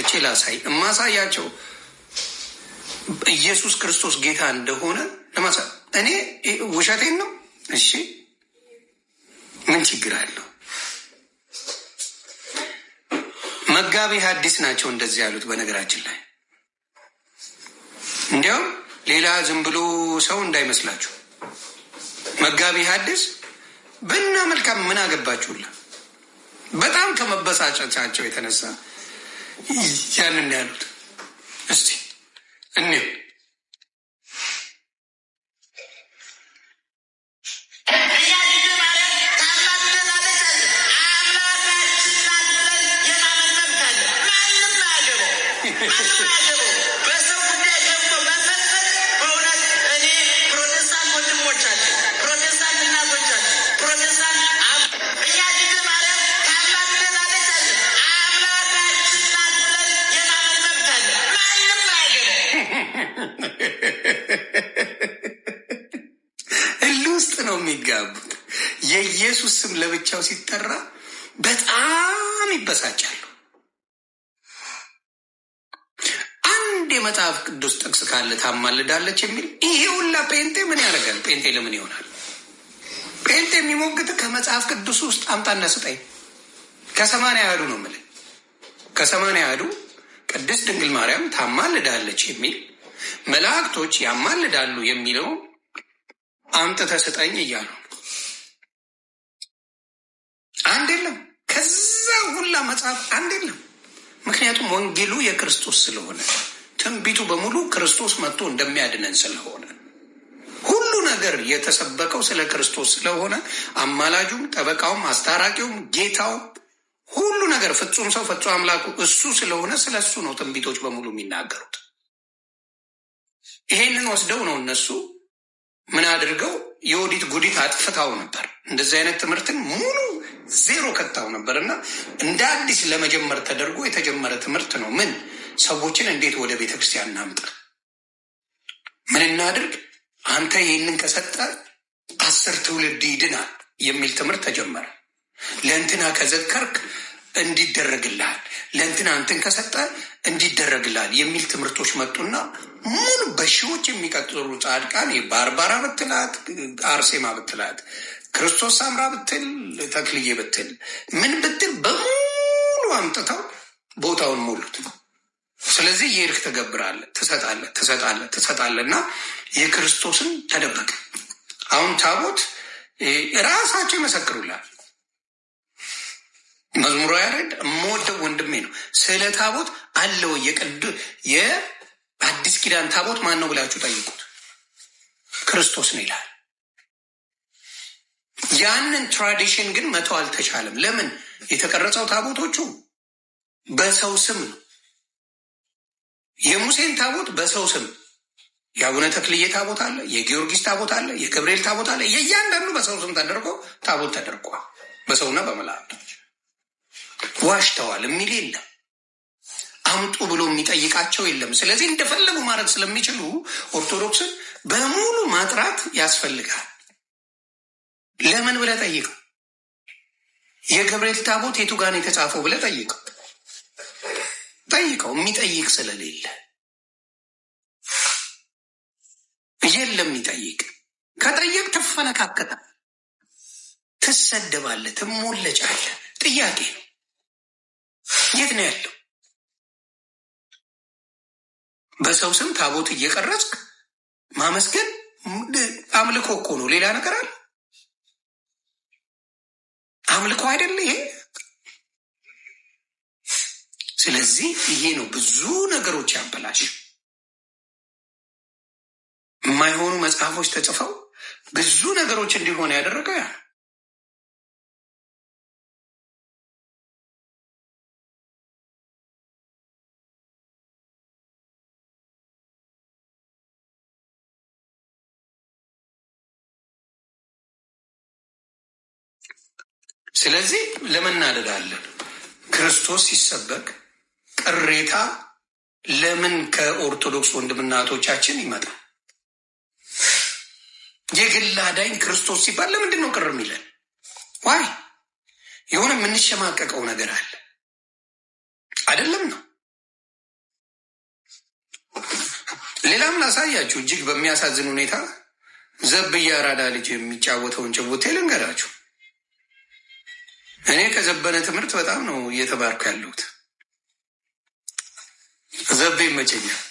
አምጥቼ ላሳይ። እማሳያቸው ኢየሱስ ክርስቶስ ጌታ እንደሆነ ለማሳ እኔ ውሸቴን ነው። እሺ ምን ችግር አለው? መጋቢ ሐዲስ ናቸው እንደዚህ ያሉት። በነገራችን ላይ እንዲያውም ሌላ ዝም ብሎ ሰው እንዳይመስላችሁ መጋቢ ሐዲስ ብና መልካም ምን አገባችሁላ? በጣም ከመበሳጨታቸው የተነሳ ያንን ያሉት። እስቲ እኔ ውስጥ ነው የሚጋቡት። የኢየሱስ ስም ለብቻው ሲጠራ በጣም ይበሳጫሉ። አንድ የመጽሐፍ ቅዱስ ጥቅስ ካለ ታማልዳለች የሚል ይሄ ሁላ ጴንጤ ምን ያደርጋል? ጴንጤ ለምን ይሆናል? ጴንጤ የሚሞግት ከመጽሐፍ ቅዱስ ውስጥ አምጣና ስጠኝ። ከ80 ያህሉ ነው የምልህ። ከ80 ያህሉ ቅድስት ድንግል ማርያም ታማልዳለች የሚል መላእክቶች ያማልዳሉ የሚለው አምጥተህ ስጠኝ እያሉ አንድ የለም። ከዛ ሁላ መጽሐፍ አንድ የለም። ምክንያቱም ወንጌሉ የክርስቶስ ስለሆነ፣ ትንቢቱ በሙሉ ክርስቶስ መጥቶ እንደሚያድነን ስለሆነ፣ ሁሉ ነገር የተሰበከው ስለ ክርስቶስ ስለሆነ፣ አማላጁም፣ ጠበቃውም፣ አስታራቂውም፣ ጌታውም ሁሉ ነገር ፍጹም ሰው ፍጹም አምላኩ እሱ ስለሆነ ስለ እሱ ነው ትንቢቶች በሙሉ የሚናገሩት። ይሄንን ወስደው ነው እነሱ ምን አድርገው የወዲት ጉዲት አጥፍታው ነበር። እንደዚህ አይነት ትምህርትን ሙሉ ዜሮ ከታው ነበር እና እንደ አዲስ ለመጀመር ተደርጎ የተጀመረ ትምህርት ነው። ምን ሰዎችን እንዴት ወደ ቤተ ክርስቲያን እናምጣ፣ ምን እናድርግ፣ አንተ ይህንን ከሰጠ 10 ትውልድ ይድናል የሚል ትምህርት ተጀመረ። ለእንትና ከዘከርክ እንዲደረግልሃል፣ ለእንትና አንተን ከሰጠ እንዲደረግልሃል የሚል ትምህርቶች መጡና ሙሉ በሺዎች የሚቀጥሉ ጻድቃን ባርባራ ብትላት፣ አርሴማ ብትላት፣ ክርስቶስ ሳምራ ብትል፣ ተክልዬ ብትል፣ ምን ብትል በሙሉ አምጥተው ቦታውን ሞሉት። ስለዚህ የሄድክ ትገብራለህ፣ ትሰጣለህ እና የክርስቶስን ተደበቀ። አሁን ታቦት ራሳቸው ይመሰክሩላል። መዝሙሩ ያሬድ የምወደው ወንድሜ ነው። ስለ ታቦት አለው የአዲስ ኪዳን ታቦት ማን ነው ብላችሁ ጠይቁት። ክርስቶስ ነው ይላል። ያንን ትራዲሽን ግን መተው አልተቻለም። ለምን? የተቀረጸው ታቦቶቹ በሰው ስም ነው። የሙሴን ታቦት በሰው ስም፣ የአቡነ ተክልዬ ታቦት አለ፣ የጊዮርጊስ ታቦት አለ፣ የገብርኤል ታቦት አለ። የእያንዳንዱ በሰው ስም ተደርጎ ታቦት ተደርጓል። በሰውና በመላእክቶች ዋሽተዋል የሚል የለም። አምጡ ብሎ የሚጠይቃቸው የለም። ስለዚህ እንደፈለጉ ማድረግ ስለሚችሉ ኦርቶዶክስን በሙሉ ማጥራት ያስፈልጋል። ለምን ብለህ ጠይቀው። የገብርኤል ታቦት የቱ ጋር ነው የተጻፈው ብለህ ጠይቀው። የሚጠይቅ ስለሌለ የለም የሚጠይቅ። ከጠየቅ ትፈነካከታል፣ ትሰደባለህ፣ ትሞለጫለህ። ጥያቄ ነው። የት ነው ያለው? በሰው ስም ታቦት እየቀረጽክ ማመስገን አምልኮ እኮ ነው። ሌላ ነገር አለ? አምልኮ አይደለ ይሄ? ስለዚህ ይሄ ነው ብዙ ነገሮች ያበላሽ። የማይሆኑ መጽሐፎች ተጽፈው ብዙ ነገሮች እንዲሆኑ ያደረገ ያ ስለዚህ ለመናደድ አለን። ክርስቶስ ሲሰበክ ቅሬታ ለምን ከኦርቶዶክስ ወንድምናቶቻችን ይመጣል? የግል አዳኝ ክርስቶስ ሲባል ለምንድን ነው ቅር የሚለን? ዋይ የሆነ የምንሸማቀቀው ነገር አለ አይደለም ነው ሌላም ላሳያችሁ እጅግ በሚያሳዝን ሁኔታ ዘብዬ አራዳ ልጅ የሚጫወተውን ጭውቴ ልንገራችሁ። እኔ ከዘበነ ትምህርት በጣም ነው እየተባርኩ ያለሁት። ዘቤ ይመቸኛል።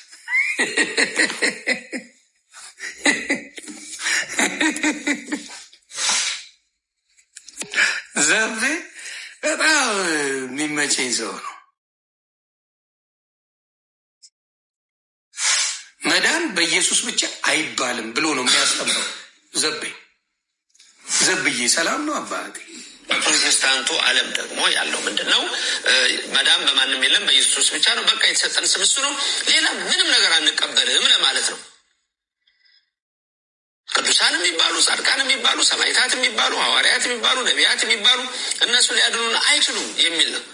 ዘቤ በጣም የሚመቸኝ ሰው ነው። መዳን በኢየሱስ ብቻ አይባልም ብሎ ነው የሚያስተምረው። ዘብዬ ሰላም ነው አባቴ። በፕሮቴስታንቱ ዓለም ደግሞ ያለው ምንድን ነው? መዳን በማንም የለም በኢየሱስ ብቻ ነው። በቃ የተሰጠን ስም እሱ ነው። ሌላ ምንም ነገር አንቀበልም ለማለት ነው። ቅዱሳን የሚባሉ ጻድቃን የሚባሉ ሰማዕታት የሚባሉ ሐዋርያት የሚባሉ ነቢያት የሚባሉ እነሱ ሊያድኑን አይችሉም የሚል ነው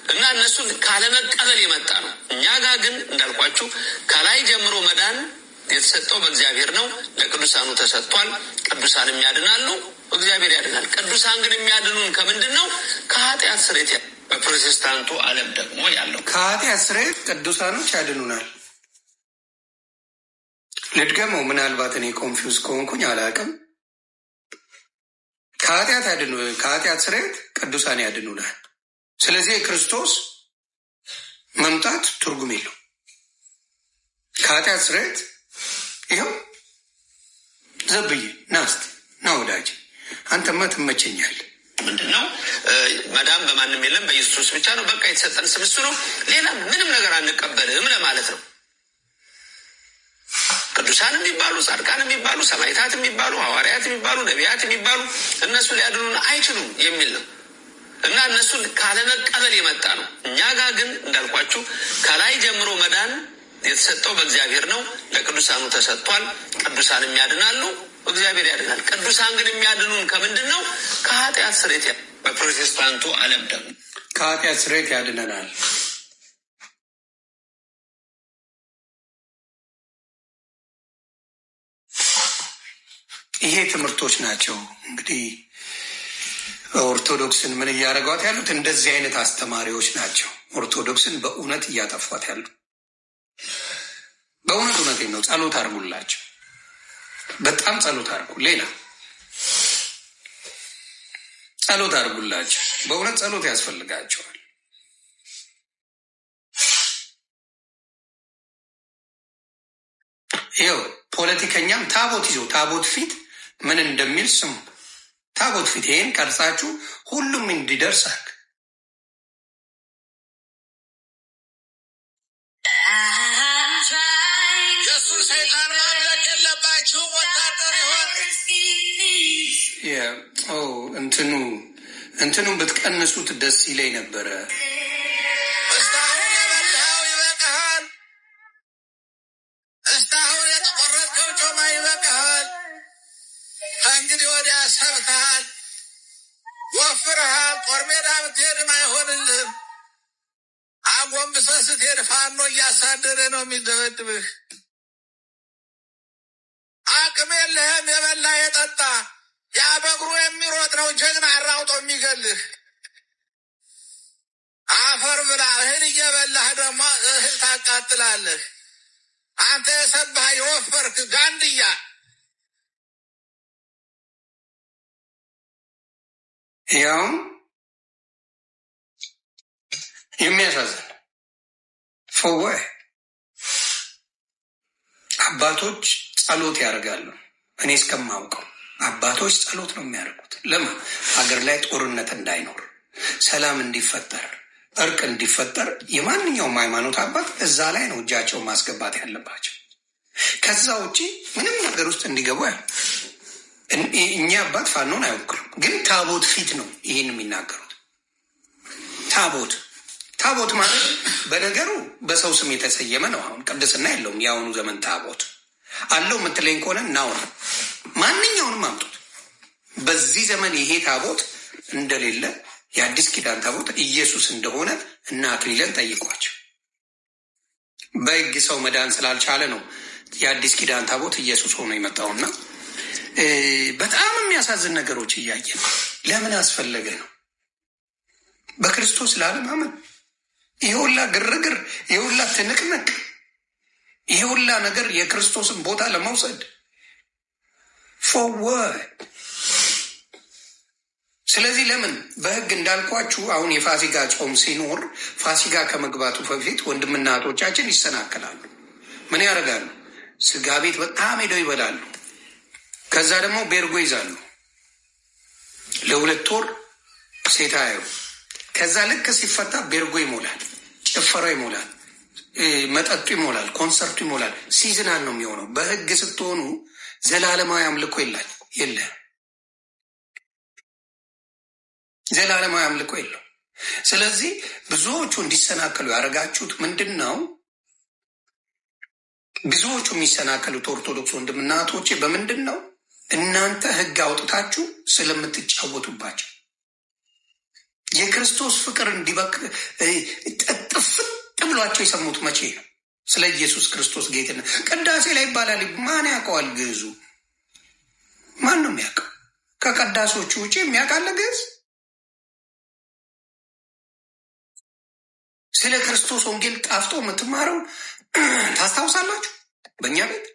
እና እነሱን ካለመቀበል የመጣ ነው። እኛ ጋር ግን እንዳልኳችሁ ከላይ ጀምሮ መዳን የተሰጠው በእግዚአብሔር ነው። ለቅዱሳኑ ተሰጥቷል። ቅዱሳን የሚያድናሉ፣ እግዚአብሔር ያድናል። ቅዱሳን ግን የሚያድኑን ከምንድን ነው? ከኃጢአት ስርየት። በፕሮቴስታንቱ ዓለም ደግሞ ያለው ከኃጢአት ስርየት ቅዱሳኖች ያድኑናል። ልድገመው፣ ምናልባት እኔ ኮንፊውዝ ከሆንኩኝ አላውቅም። ከኃጢአት ስርየት ቅዱሳን ያድኑናል። ስለዚህ የክርስቶስ መምጣት ትርጉም የለው። ከኃጢአት ስርየት ይኸው ዘብዬ ናስት ና ወዳጅ፣ አንተማ ትመቸኛል። ምንድን ነው መዳን በማንም የለም በኢየሱስ ብቻ ነው። በቃ የተሰጠን ስም እሱ ነው። ሌላ ምንም ነገር አንቀበልም ለማለት ነው። ቅዱሳን የሚባሉ ጻድቃን የሚባሉ ሰማዕታት የሚባሉ ሐዋርያት የሚባሉ ነቢያት የሚባሉ እነሱ ሊያድኑን አይችሉም የሚል ነው እና እነሱን ካለመቀበል የመጣ ነው። እኛ ጋር ግን እንዳልኳችሁ ከላይ ጀምሮ መዳን የተሰጠው በእግዚአብሔር ነው። ለቅዱሳኑ ተሰጥቷል። ቅዱሳን የሚያድናሉ፣ እግዚአብሔር ያድናል። ቅዱሳን ግን የሚያድኑን ከምንድን ነው? ከኃጢአት ስርየት። በፕሮቴስታንቱ ዓለም ደግሞ ከኃጢአት ስርየት ያድነናል። ይሄ ትምህርቶች ናቸው እንግዲህ ኦርቶዶክስን ምን እያደረጓት ያሉት? እንደዚህ አይነት አስተማሪዎች ናቸው ኦርቶዶክስን በእውነት እያጠፏት ያሉ። በእውነት ነው። ጸሎት አድርጉላቸው፣ በጣም ጸሎት አድርጉ። ሌላ ጸሎት አድርጉላቸው። በእውነት ጸሎት ያስፈልጋቸዋል። ይኸው ፖለቲከኛም ታቦት ይዞ ታቦት ፊት ምን እንደሚል ስሙ። ታቦት ፊት ይሄን ቀርጻችሁ ሁሉም እንዲደርስ አድርግ። እንትኑን ብትቀንሱት ደስ ይለኝ ነበረ። እስካሁን የበላኸው ይበቃሃል። እስካሁን የተቆረጥከው ጮማ ይበቃሃል። ከእንግዲህ ወዲያ ሰብተሃል፣ ወፍረሃል። ጦር ሜዳ ብትሄድም አይሆንልህም። አጎንብሰህ ስትሄድ ፋኖ እያሳደረ ነው የሚደበድብህ። አቅም የለህም። የበላ የጠጣ ያ በእግሩ የሚሮጥ ነው ጀግና አራውጦ የሚገልህ። አፈር ብላ እህል እየበላህ ደግሞ እህል ታቃጥላለህ። አንተ የሰባህ የወፈርክ ጋንድያ ያው የሚያሳዝን ፎወ አባቶች ጸሎት ያደርጋሉ። እኔ እስከማውቀው አባቶች ጸሎት ነው የሚያደርጉት። ለምን? ሀገር ላይ ጦርነት እንዳይኖር፣ ሰላም እንዲፈጠር፣ እርቅ እንዲፈጠር የማንኛውም ሃይማኖት አባት እዛ ላይ ነው እጃቸውን ማስገባት ያለባቸው። ከዛ ውጪ ምንም ነገር ውስጥ እንዲገቡ ያ እኛ አባት ፋኖን አይወክሉም፣ ግን ታቦት ፊት ነው ይህን የሚናገሩት። ታቦት ማለት በነገሩ በሰው ስም የተሰየመ ነው። አሁን ቅድስና የለውም። የአሁኑ ዘመን ታቦት አለው የምትለኝ ከሆነ እናውራ፣ ማንኛውንም አምጡት። በዚህ ዘመን ይሄ ታቦት እንደሌለ የአዲስ ኪዳን ታቦት ኢየሱስ እንደሆነ እና አክሊለን ጠይቋቸው። በሕግ ሰው መዳን ስላልቻለ ነው የአዲስ ኪዳን ታቦት ኢየሱስ ሆኖ የመጣውና በጣም የሚያሳዝን ነገሮች እያየን ለምን አስፈለገ ነው? በክርስቶስ ላለማመን የሁላ ግርግር፣ የሁላ ትንቅንቅ፣ ይሄ ሁላ ነገር የክርስቶስን ቦታ ለመውሰድ ፎርወርድ። ስለዚህ ለምን በህግ እንዳልኳችሁ አሁን የፋሲካ ጾም ሲኖር ፋሲካ ከመግባቱ በፊት ወንድምና እህቶቻችን ይሰናከላሉ። ምን ያደርጋሉ? ስጋ ቤት በጣም ሄደው ይበላሉ። ከዛ ደግሞ ቤርጎ ይዛሉ። ለ2 ወር ሴት አየው። ከዛ ልክ ሲፈታ ቤርጎ ይሞላል፣ ጭፈራው ይሞላል፣ መጠጡ ይሞላል፣ ኮንሰርቱ ይሞላል። ሲዝናል ነው የሚሆነው። በህግ ስትሆኑ ዘላለማዊ አምልኮ የለ ዘላለማዊ አምልኮ የለው። ስለዚህ ብዙዎቹ እንዲሰናከሉ ያደረጋችሁት ምንድን ነው? ብዙዎቹ የሚሰናከሉት ኦርቶዶክስ ወንድምና እህቶቼ በምንድን ነው? እናንተ ህግ አውጥታችሁ ስለምትጫወቱባቸው የክርስቶስ ፍቅር እንዲበቅ ጥፍጥ ብሏቸው የሰሙት መቼ ነው? ስለ ኢየሱስ ክርስቶስ ጌትነት ቅዳሴ ላይ ይባላል። ማን ያውቀዋል? ግዕዙ ማን ነው የሚያውቀው? ከቅዳሴዎቹ ውጭ የሚያውቃለ ግዕዝ? ስለ ክርስቶስ ወንጌል ጣፍጦ የምትማረው ታስታውሳላችሁ? በእኛ ቤት